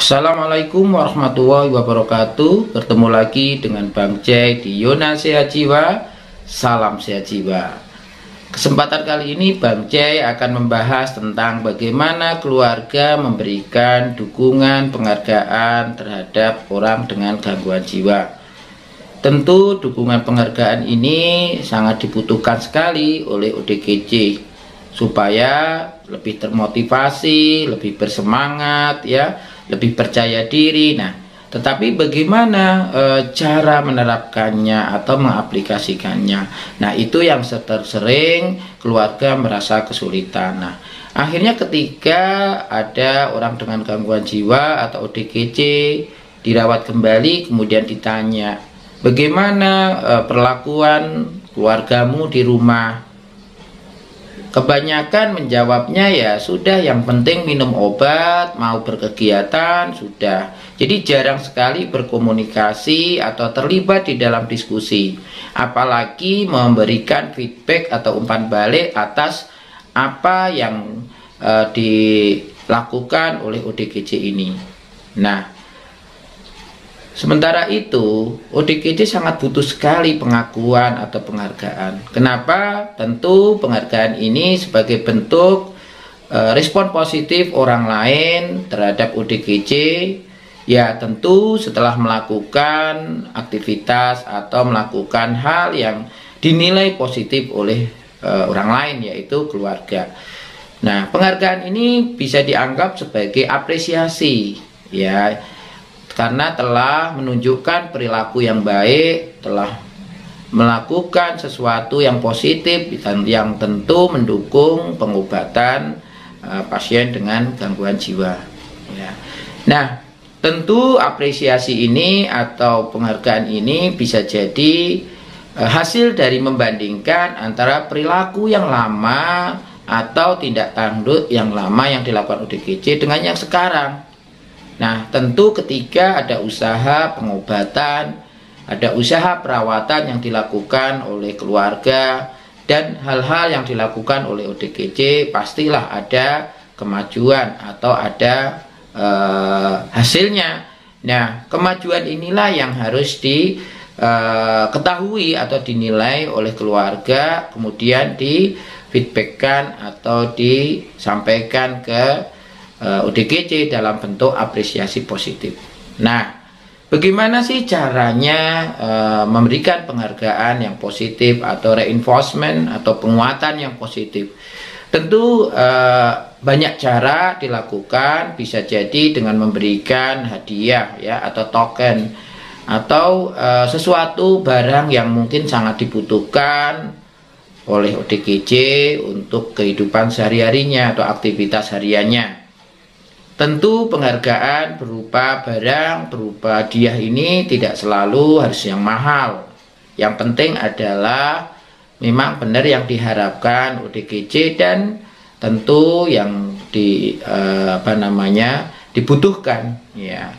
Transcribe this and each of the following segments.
Assalamualaikum warahmatullahi wabarakatuh. Bertemu lagi dengan Bang Jai di Yona Sehat Jiwa. Salam sehat jiwa. Kesempatan kali ini Bang Jai akan membahas tentang bagaimana keluarga memberikan dukungan penghargaan terhadap orang dengan gangguan jiwa. Tentu dukungan penghargaan ini sangat dibutuhkan sekali oleh ODGJ supaya lebih termotivasi, lebih bersemangat ya, lebih percaya diri. Nah, tetapi bagaimana cara menerapkannya atau mengaplikasikannya? Nah, itu yang sering keluarga merasa kesulitan. Nah, akhirnya ketika ada orang dengan gangguan jiwa atau ODGJ dirawat kembali, kemudian ditanya, bagaimana perlakuan keluargamu di rumah? Kebanyakan menjawabnya ya sudah, yang penting minum obat, mau berkegiatan, sudah. Jadi jarang sekali berkomunikasi atau terlibat di dalam diskusi, apalagi memberikan feedback atau umpan balik atas apa yang dilakukan oleh ODGJ ini. Nah, sementara itu, ODGJ sangat butuh sekali pengakuan atau penghargaan. Kenapa? Tentu penghargaan ini sebagai bentuk respon positif orang lain terhadap ODGJ. Ya, tentu setelah melakukan aktivitas atau melakukan hal yang dinilai positif oleh orang lain, yaitu keluarga. Nah, penghargaan ini bisa dianggap sebagai apresiasi, ya, karena telah menunjukkan perilaku yang baik, telah melakukan sesuatu yang positif dan yang tentu mendukung pengobatan pasien dengan gangguan jiwa. Ya. Nah, tentu apresiasi ini atau penghargaan ini bisa jadi hasil dari membandingkan antara perilaku yang lama atau tindak tanduk yang lama yang dilakukan ODGJ dengan yang sekarang. Nah, tentu ketika ada usaha pengobatan, ada usaha perawatan yang dilakukan oleh keluarga, dan hal-hal yang dilakukan oleh ODGJ, pastilah ada kemajuan atau ada hasilnya. Nah, kemajuan inilah yang harus diketahui atau dinilai oleh keluarga, kemudian di-feedbackkan atau disampaikan ke ODGJ dalam bentuk apresiasi positif. Nah, bagaimana sih caranya memberikan penghargaan yang positif atau reinforcement atau penguatan yang positif? Tentu banyak cara dilakukan, bisa jadi dengan memberikan hadiah ya atau token atau sesuatu barang yang mungkin sangat dibutuhkan oleh ODGJ untuk kehidupan sehari-harinya atau aktivitas hariannya. Tentu penghargaan berupa barang, berupa hadiah ini tidak selalu harus yang mahal. Yang penting adalah memang benar yang diharapkan ODGJ dan tentu yang dibutuhkan. Ya.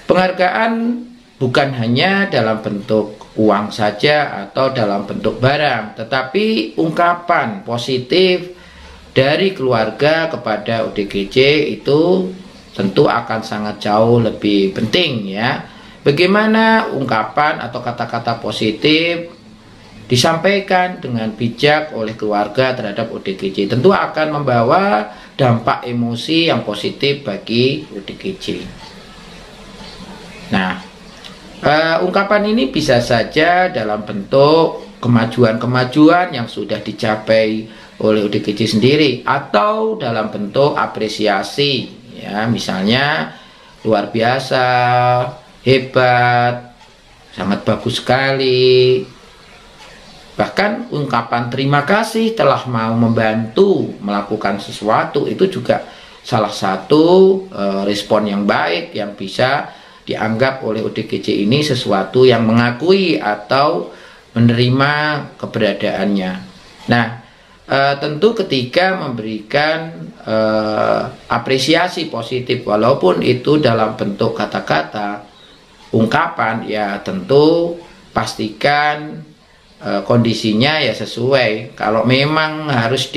Penghargaan bukan hanya dalam bentuk uang saja atau dalam bentuk barang, tetapi ungkapan positif dari keluarga kepada ODGJ itu tentu akan sangat jauh lebih penting ya. Bagaimana ungkapan atau kata-kata positif disampaikan dengan bijak oleh keluarga terhadap ODGJ tentu akan membawa dampak emosi yang positif bagi ODGJ. Nah, ungkapan ini bisa saja dalam bentuk kemajuan-kemajuan yang sudah dicapai oleh ODGJ sendiri atau dalam bentuk apresiasi ya, misalnya luar biasa, hebat, sangat bagus sekali. Bahkan ungkapan terima kasih telah mau membantu melakukan sesuatu itu juga salah satu respon yang baik yang bisa dianggap oleh ODGJ ini sesuatu yang mengakui atau menerima keberadaannya. Nah, tentu ketika memberikan apresiasi positif walaupun itu dalam bentuk kata-kata, ungkapan, ya tentu pastikan kondisinya ya sesuai. Kalau memang harus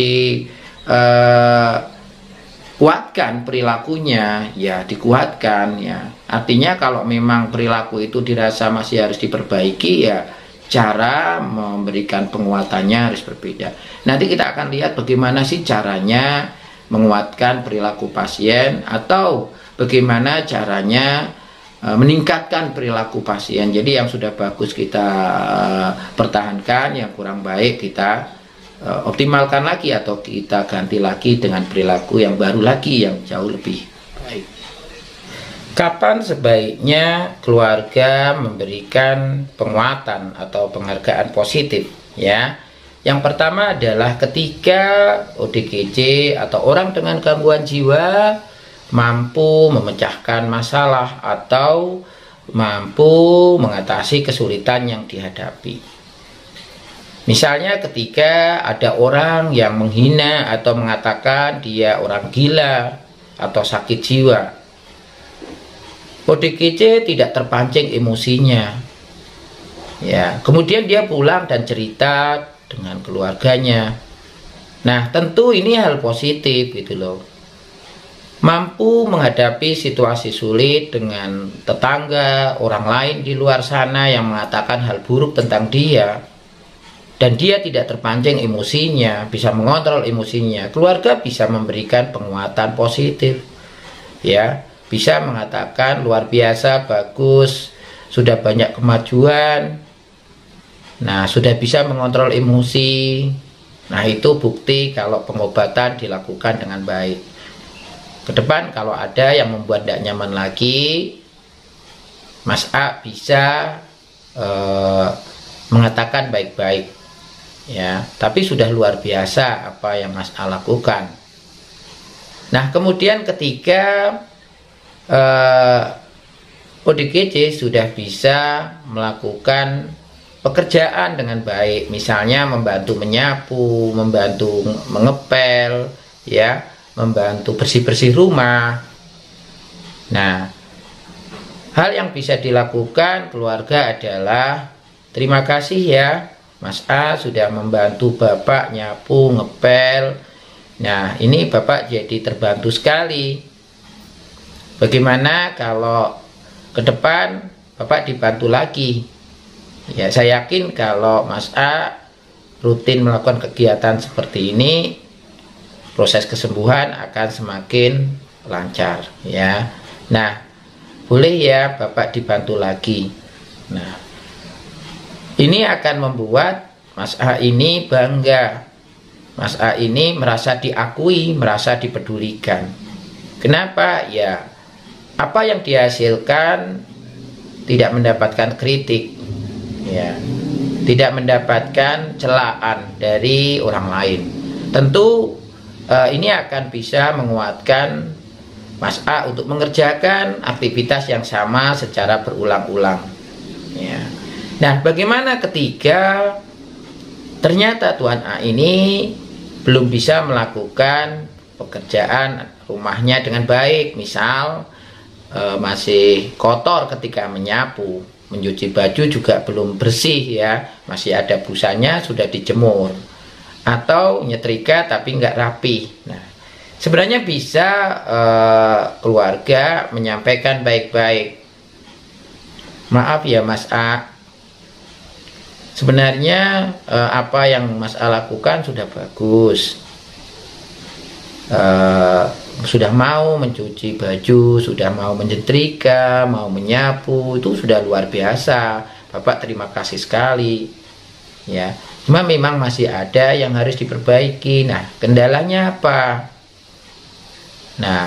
kuatkan perilakunya, ya dikuatkan ya. Artinya kalau memang perilaku itu dirasa masih harus diperbaiki, ya cara memberikan penguatannya harus berbeda. Nanti kita akan lihat bagaimana sih caranya menguatkan perilaku pasien, atau bagaimana caranya meningkatkan perilaku pasien. Jadi yang sudah bagus kita pertahankan, yang kurang baik kita optimalkan lagi atau kita ganti lagi dengan perilaku yang baru lagi yang jauh lebih baik. Kapan sebaiknya keluarga memberikan penguatan atau penghargaan positif ya? Yang pertama adalah ketika ODGJ atau orang dengan gangguan jiwa mampu memecahkan masalah atau mampu mengatasi kesulitan yang dihadapi. Misalnya ketika ada orang yang menghina atau mengatakan dia orang gila atau sakit jiwa, ODGJ tidak terpancing emosinya. Ya, kemudian dia pulang dan cerita dengan keluarganya. Nah, tentu ini hal positif gitu loh. Mampu menghadapi situasi sulit dengan tetangga, orang lain di luar sana yang mengatakan hal buruk tentang dia. Dan dia tidak terpancing emosinya, bisa mengontrol emosinya. Keluarga bisa memberikan penguatan positif. Ya, bisa mengatakan luar biasa, bagus, sudah banyak kemajuan. Nah, sudah bisa mengontrol emosi. Nah, itu bukti kalau pengobatan dilakukan dengan baik. Ke depan kalau ada yang membuat tidak nyaman lagi, Mas A bisa mengatakan baik-baik. Ya, tapi sudah luar biasa apa yang Mas A lakukan. Nah, kemudian ketika ODGJ sudah bisa melakukan pekerjaan dengan baik, misalnya membantu menyapu, membantu mengepel, ya, membantu bersih-bersih rumah. Nah, hal yang bisa dilakukan keluarga adalah terima kasih ya, Mas A sudah membantu Bapak nyapu, ngepel. Nah, ini Bapak jadi terbantu sekali. Bagaimana kalau ke depan Bapak dibantu lagi? Ya, saya yakin kalau Mas A rutin melakukan kegiatan seperti ini, proses kesembuhan akan semakin lancar ya. Nah, boleh ya Bapak dibantu lagi. Nah, ini akan membuat Mas A ini bangga. Mas A ini merasa diakui, merasa dipedulikan. Kenapa? Ya, apa yang dihasilkan tidak mendapatkan kritik, ya, tidak mendapatkan celaan dari orang lain. Tentu ini akan bisa menguatkan Mas A untuk mengerjakan aktivitas yang sama secara berulang-ulang. Ya. Nah, bagaimana ketika ternyata Tuan A ini belum bisa melakukan pekerjaan rumahnya dengan baik, misal masih kotor ketika menyapu, mencuci baju juga belum bersih ya, masih ada busanya sudah dijemur, atau nyetrika tapi nggak rapi. Nah, sebenarnya bisa keluarga menyampaikan baik-baik, maaf ya Mas A, sebenarnya apa yang Mas A lakukan sudah bagus, sudah mau mencuci baju, sudah mau menyetrika, mau menyapu, itu sudah luar biasa. Bapak terima kasih sekali ya. Cuma memang masih ada yang harus diperbaiki. Nah, kendalanya apa? Nah,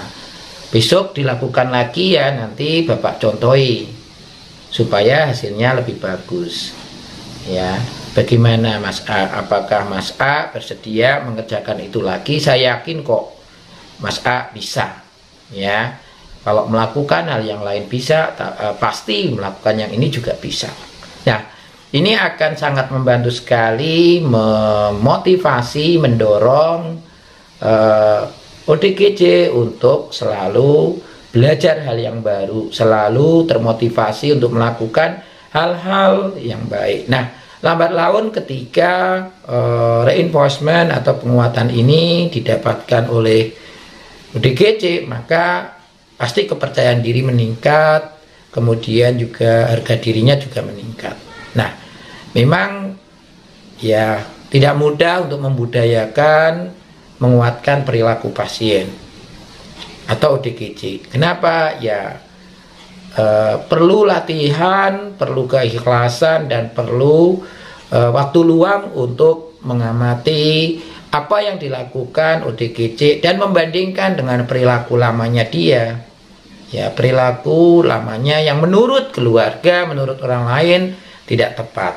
besok dilakukan lagi ya, nanti Bapak contohi supaya hasilnya lebih bagus. Ya, bagaimana Mas A? Apakah Mas A bersedia mengerjakan itu lagi? Saya yakin kok Mas A bisa. Ya, kalau melakukan hal yang lain bisa, pasti melakukan yang ini juga bisa. Nah, ini akan sangat membantu sekali, memotivasi, mendorong ODGJ untuk selalu belajar hal yang baru, selalu termotivasi untuk melakukan hal-hal yang baik. Nah, lambat laun ketika reinforcement atau penguatan ini didapatkan oleh ODGJ, maka pasti kepercayaan diri meningkat, kemudian juga harga dirinya juga meningkat. Nah, memang ya tidak mudah untuk membudayakan, menguatkan perilaku pasien atau ODGJ. Kenapa? Ya perlu latihan, perlu keikhlasan, dan perlu waktu luang untuk mengamati apa yang dilakukan ODGJ dan membandingkan dengan perilaku lamanya dia. Ya, perilaku lamanya yang menurut keluarga, menurut orang lain tidak tepat.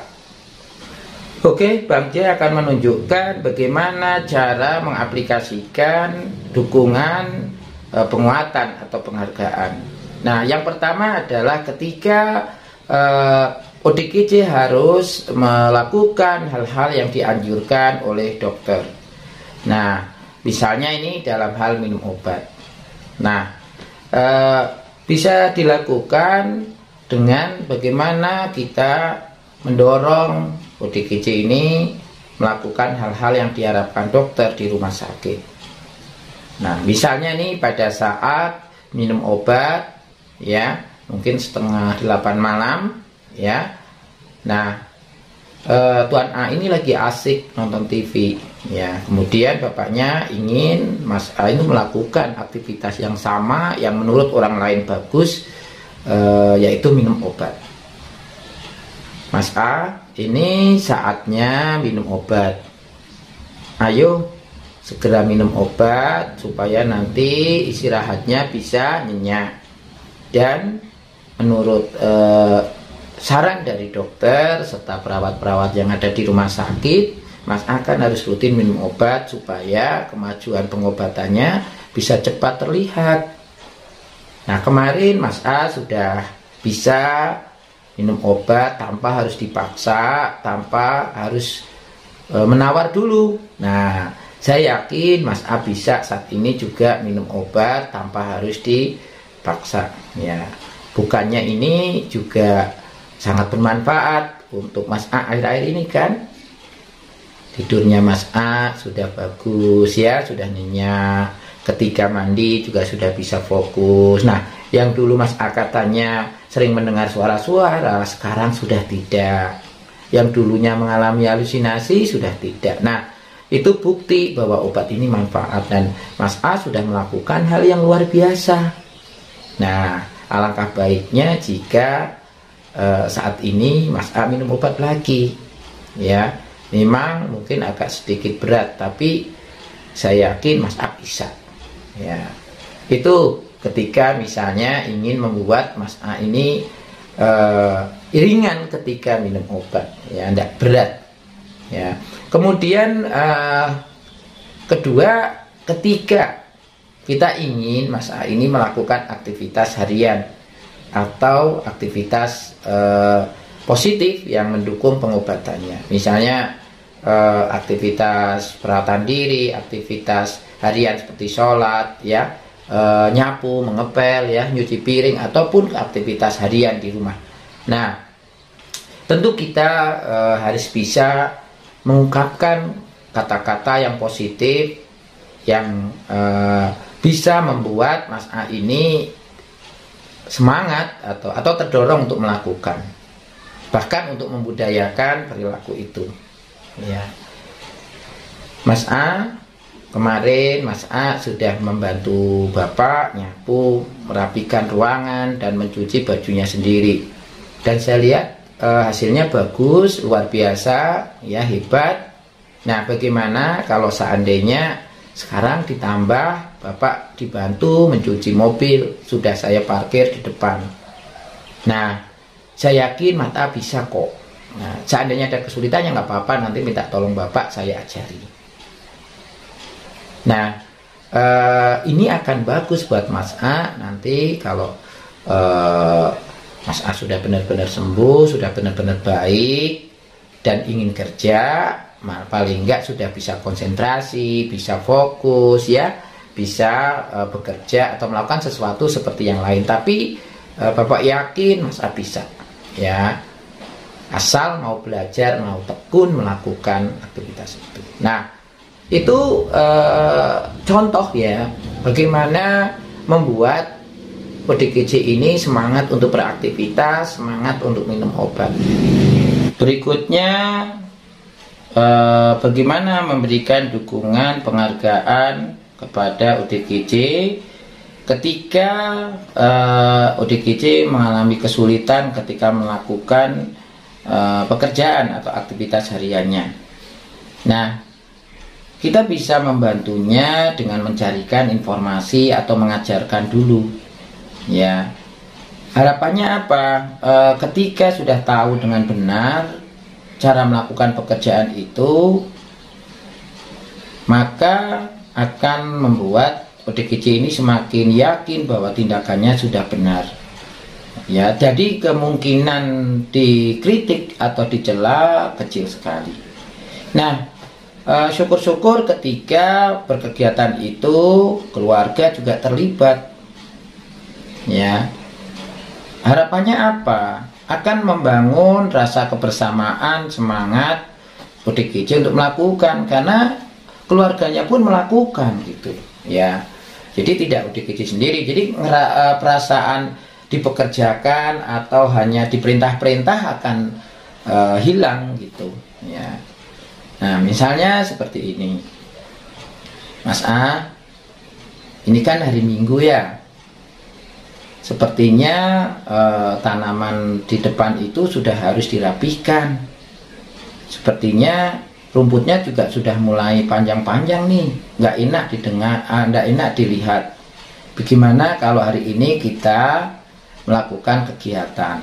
Oke, Bang J akan menunjukkan bagaimana cara mengaplikasikan dukungan penguatan atau penghargaan. Nah, yang pertama adalah ketika ODGJ harus melakukan hal-hal yang dianjurkan oleh dokter. Nah, misalnya ini dalam hal minum obat. Nah, bisa dilakukan dengan bagaimana kita mendorong ODGJ ini melakukan hal-hal yang diharapkan dokter di rumah sakit. Nah, misalnya nih pada saat minum obat, ya mungkin setengah 8 malam, ya. Nah, Tuan A ini lagi asik nonton TV, ya. Kemudian bapaknya ingin Mas A ini melakukan aktivitas yang sama yang menurut orang lain bagus, yaitu minum obat. Mas A, ini saatnya minum obat. Ayo segera minum obat supaya nanti istirahatnya bisa nyenyak. Dan menurut saran dari dokter serta perawat-perawat yang ada di rumah sakit, Mas A kan harus rutin minum obat supaya kemajuan pengobatannya bisa cepat terlihat. Nah, kemarin Mas A sudah bisa minum obat tanpa harus dipaksa, tanpa harus menawar dulu. Nah, saya yakin Mas A bisa saat ini juga minum obat tanpa harus dipaksa, ya. Bukannya ini juga sangat bermanfaat untuk Mas A akhir-akhir ini kan? Tidurnya Mas A sudah bagus, ya, sudah nyenyak. Ketika mandi juga sudah bisa fokus. Nah, yang dulu Mas A katanya sering mendengar suara-suara, sekarang sudah tidak. Yang dulunya mengalami halusinasi sudah tidak. Nah, itu bukti bahwa obat ini manfaat dan Mas A sudah melakukan hal yang luar biasa. Nah, alangkah baiknya jika saat ini Mas A minum obat lagi, ya. Memang mungkin agak sedikit berat, tapi saya yakin Mas A bisa, ya. Itu ketika misalnya ingin membuat Mas A ini ringan ketika minum obat, ya, tidak berat, ya. Kemudian kedua, ketika kita ingin Mas A ini melakukan aktivitas harian atau aktivitas positif yang mendukung pengobatannya, misalnya aktivitas perawatan diri, aktivitas harian seperti sholat, ya, nyapu, mengepel, ya, nyuci piring, ataupun aktivitas harian di rumah. Nah, tentu kita harus bisa mengungkapkan kata-kata yang positif yang bisa membuat Mas A ini semangat atau terdorong untuk melakukan, bahkan untuk membudayakan perilaku itu, ya. Mas A, kemarin Mas A sudah membantu Bapak nyapu, merapikan ruangan, dan mencuci bajunya sendiri. Dan saya lihat hasilnya bagus, luar biasa, ya, hebat. Nah, bagaimana kalau seandainya sekarang ditambah Bapak dibantu mencuci mobil, sudah saya parkir di depan. Nah, saya yakin Mas A bisa kok. Nah, seandainya ada kesulitannya nggak apa-apa, nanti minta tolong Bapak, saya ajari. Nah, ini akan bagus buat Mas A nanti kalau Mas A sudah benar-benar sembuh, sudah benar-benar baik dan ingin kerja, paling enggak sudah bisa konsentrasi, bisa fokus, ya, bisa bekerja atau melakukan sesuatu seperti yang lain. Tapi Bapak yakin Mas A bisa, ya, asal mau belajar, mau tekun melakukan aktivitas itu. Nah, itu contoh, ya, bagaimana membuat ODGJ ini semangat untuk beraktivitas, semangat untuk minum obat. Berikutnya, bagaimana memberikan dukungan penghargaan kepada ODGJ ketika ODGJ mengalami kesulitan ketika melakukan pekerjaan atau aktivitas hariannya. Nah, kita bisa membantunya dengan mencarikan informasi atau mengajarkan dulu. Ya, harapannya apa? Ketika sudah tahu dengan benar cara melakukan pekerjaan itu, maka akan membuat ODGJ ini semakin yakin bahwa tindakannya sudah benar. Ya, jadi kemungkinan dikritik atau dicela kecil sekali. Nah, syukur-syukur ketika berkegiatan itu keluarga juga terlibat. Ya, harapannya apa? Akan membangun rasa kebersamaan, semangat ODGJ untuk melakukan, karena keluarganya pun melakukan gitu. Ya, jadi tidak ODGJ sendiri. Jadi perasaan dipekerjakan atau hanya diperintah-perintah akan hilang gitu. Ya. Nah, misalnya seperti ini, Mas A, ini kan hari Minggu ya. Sepertinya tanaman di depan itu sudah harus dirapihkan. Sepertinya rumputnya juga sudah mulai panjang-panjang nih, nggak enak didengar, nggak enak dilihat. Bagaimana kalau hari ini kita melakukan kegiatan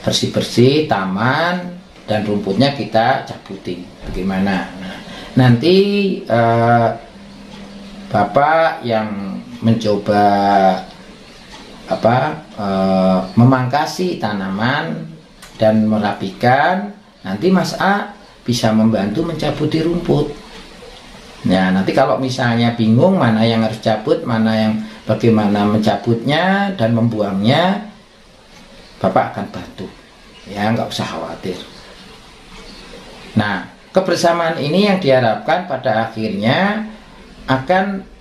bersih-bersih taman dan rumputnya kita cabutin? Bagaimana? Nah, nanti Bapak yang mencoba memangkasi tanaman dan merapikan, nanti Mas A bisa membantu mencabuti rumput. Nah, nanti kalau misalnya bingung mana yang harus cabut, mana yang bagaimana mencabutnya dan membuangnya, Bapak akan bantu. Ya, nggak usah khawatir. Nah, kebersamaan ini yang diharapkan pada akhirnya akan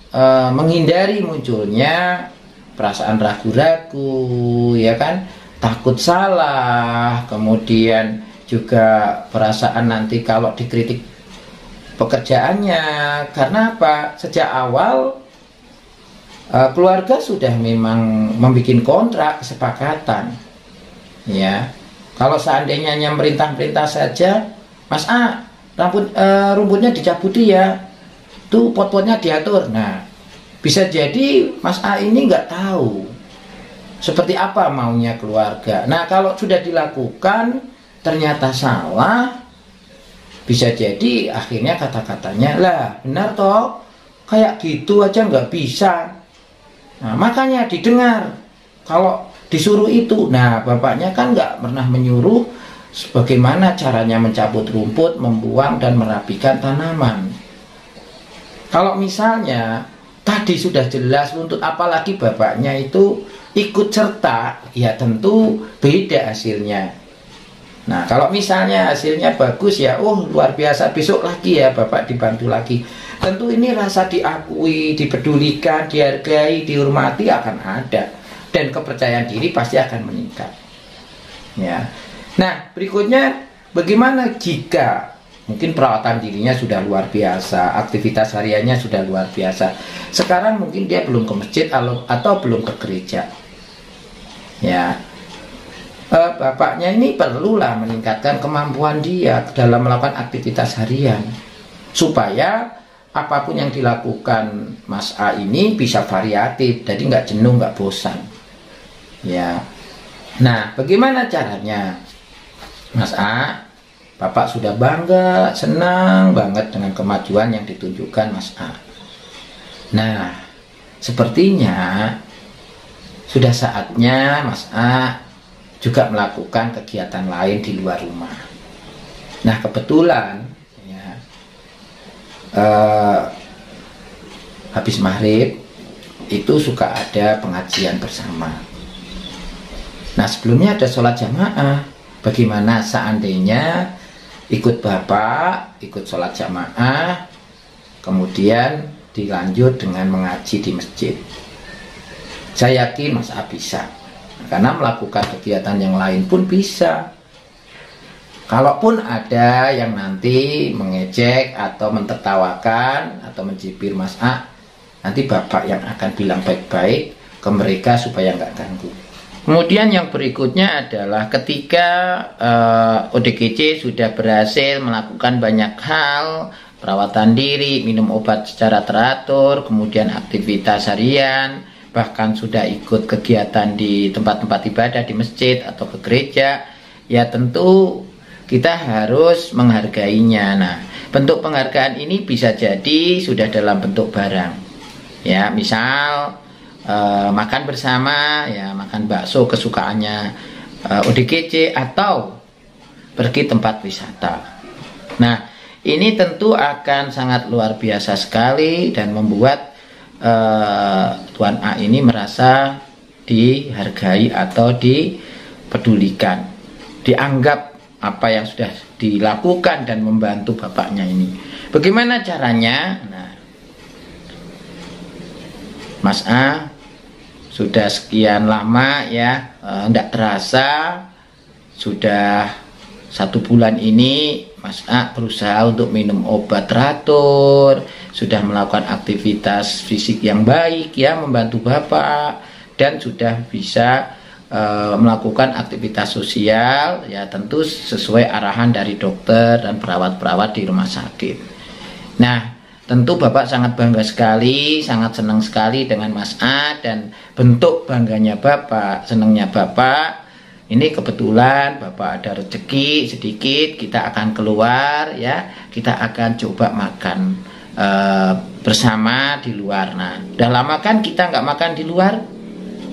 menghindari munculnya perasaan ragu-ragu, ya kan, takut salah, kemudian juga perasaan nanti kalau dikritik pekerjaannya. Karena apa? Sejak awal keluarga sudah memang membuat kontrak kesepakatan. Ya, kalau seandainya hanya merintah-perintah saja, Mas A, rumputnya dicabuti ya, tuh pot-potnya diatur. Nah, bisa jadi Mas A ini nggak tahu seperti apa maunya keluarga. Nah, kalau sudah dilakukan ternyata salah, bisa jadi akhirnya kata-katanya, lah benar toh, kayak gitu aja nggak bisa. Nah, makanya didengar kalau disuruh itu. Nah, bapaknya kan nggak pernah menyuruh bagaimana caranya mencabut rumput, membuang dan merapikan tanaman. Kalau misalnya tadi sudah jelas runtut, apalagi bapaknya itu ikut serta, ya tentu beda hasilnya. Nah, kalau misalnya hasilnya bagus ya, oh luar biasa, besok lagi ya Bapak dibantu lagi. Tentu ini rasa diakui, dipedulikan, dihargai, dihormati akan ada. Dan kepercayaan diri pasti akan meningkat. Ya. Nah, berikutnya bagaimana jika mungkin perawatan dirinya sudah luar biasa, aktivitas hariannya sudah luar biasa. Sekarang mungkin dia belum ke masjid atau belum ke gereja. Ya, bapaknya ini perlulah meningkatkan kemampuan dia dalam melakukan aktivitas harian, supaya apapun yang dilakukan Mas A ini bisa variatif, jadi nggak jenuh, nggak bosan. Ya, nah bagaimana caranya, Mas A? Bapak sudah bangga, senang banget dengan kemajuan yang ditunjukkan Mas A. Nah, sepertinya sudah saatnya Mas A juga melakukan kegiatan lain di luar rumah. Nah, kebetulan ya, habis maghrib itu suka ada pengajian bersama. Nah, sebelumnya ada sholat jamaah. Bagaimana seandainya ikut Bapak, ikut sholat jamaah, kemudian dilanjut dengan mengaji di masjid. Saya yakin Mas A bisa, karena melakukan kegiatan yang lain pun bisa. Kalaupun ada yang nanti mengejek atau mentertawakan atau mencibir Mas A, nanti Bapak yang akan bilang baik-baik ke mereka supaya nggak ganggu. Kemudian yang berikutnya adalah ketika ODGJ sudah berhasil melakukan banyak hal, perawatan diri, minum obat secara teratur, kemudian aktivitas harian, bahkan sudah ikut kegiatan di tempat-tempat ibadah di masjid atau ke gereja, ya tentu kita harus menghargainya. Nah, bentuk penghargaan ini bisa jadi sudah dalam bentuk barang. Ya, misal makan bersama, ya makan bakso kesukaannya ODGJ, atau pergi tempat wisata. Nah, ini tentu akan sangat luar biasa sekali dan membuat Tuan A ini merasa dihargai atau dipedulikan, dianggap apa yang sudah dilakukan dan membantu bapaknya ini. Bagaimana caranya? Nah, Mas A sudah sekian lama ya, tidak terasa sudah 1 bulan ini Mas A berusaha untuk minum obat teratur, sudah melakukan aktivitas fisik yang baik ya, membantu bapak, dan sudah bisa melakukan aktivitas sosial ya, tentu sesuai arahan dari dokter dan perawat-perawat di rumah sakit. Nah, tentu Bapak sangat bangga sekali, sangat senang sekali dengan Mas A, dan bentuk bangganya Bapak, senangnya Bapak, ini kebetulan Bapak ada rezeki sedikit, kita akan keluar ya, kita akan coba makan bersama di luar. Nah, udah lama kan kita nggak makan di luar.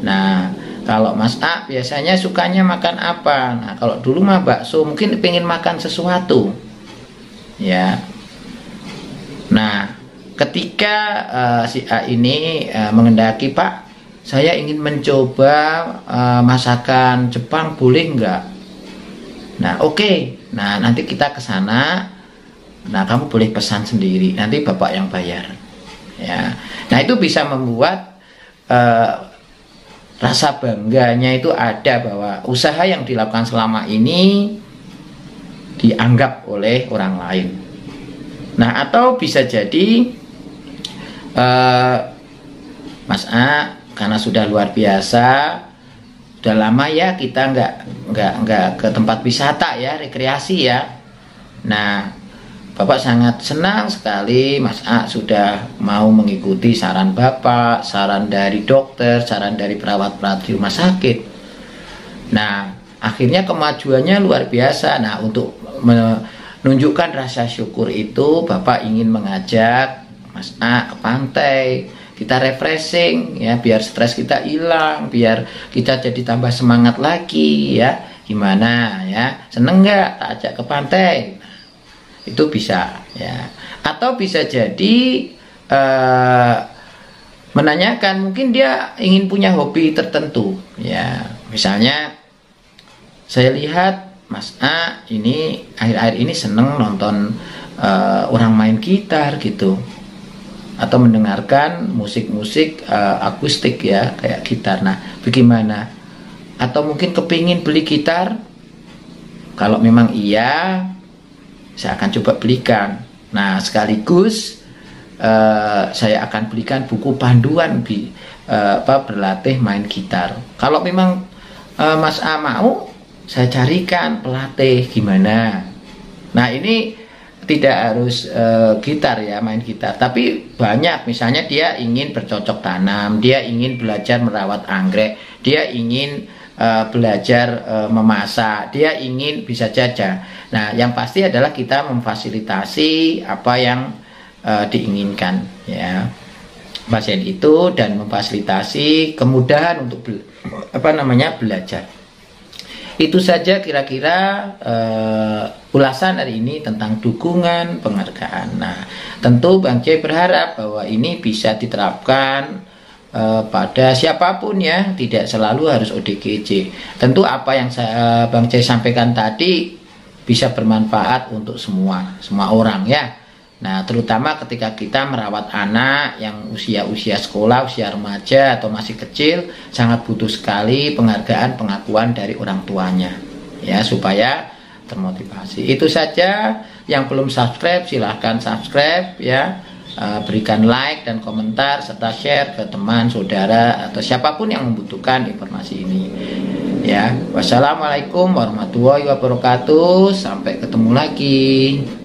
Nah, kalau Mas A biasanya sukanya makan apa? Nah, kalau dulu mah bakso, mungkin pengen makan sesuatu ya. Nah, ketika si A ini mengendaki, Pak, saya ingin mencoba masakan Jepang, boleh nggak? Nah, oke. Nah, nanti kita ke sana. Nah, kamu boleh pesan sendiri. Nanti Bapak yang bayar. Ya. Nah, itu bisa membuat rasa bangganya itu ada, bahwa usaha yang dilakukan selama ini dianggap oleh orang lain. Nah, atau bisa jadi Mas A karena sudah luar biasa, udah lama ya kita nggak ke tempat wisata ya, rekreasi ya. Nah, Bapak sangat senang sekali Mas A sudah mau mengikuti saran Bapak, saran dari dokter, saran dari perawat-perawat di rumah sakit. Nah, akhirnya kemajuannya luar biasa. Nah, untuk menunjukkan rasa syukur itu, Bapak ingin mengajak Mas A ke pantai, kita refreshing ya, biar stres kita hilang, biar kita jadi tambah semangat lagi ya. Gimana ya? Seneng nggak tak ajak ke pantai? Itu bisa ya. Atau bisa jadi menanyakan, mungkin dia ingin punya hobi tertentu ya. Misalnya saya lihat Mas A ini akhir-akhir ini seneng nonton orang main gitar gitu, atau mendengarkan musik-musik akustik ya, kayak gitar. Nah, bagaimana? Atau mungkin kepingin beli gitar? Kalau memang iya, saya akan coba belikan. Nah, sekaligus saya akan belikan buku panduan berlatih main gitar. Kalau memang Mas A mau, saya carikan pelatih gimana. Nah, ini tidak harus gitar ya, main gitar, tapi banyak. Misalnya dia ingin bercocok tanam, dia ingin belajar merawat anggrek, dia ingin belajar memasak, dia ingin bisa jajan. Nah, yang pasti adalah kita memfasilitasi apa yang diinginkan ya pasien itu, dan memfasilitasi kemudahan untuk belajar. Itu saja kira-kira ulasan hari ini tentang dukungan penghargaan. Nah, tentu Bang C berharap bahwa ini bisa diterapkan pada siapapun ya, tidak selalu harus ODGJ. Tentu apa yang Bang C sampaikan tadi bisa bermanfaat untuk semua orang ya. Nah, terutama ketika kita merawat anak yang usia sekolah, usia remaja atau masih kecil, sangat butuh sekali penghargaan, pengakuan dari orang tuanya, ya, supaya termotivasi. Itu saja. Yang belum subscribe silahkan subscribe, ya, berikan like dan komentar serta share ke teman, saudara atau siapapun yang membutuhkan informasi ini. Ya, wassalamualaikum warahmatullahi wabarakatuh. Sampai ketemu lagi.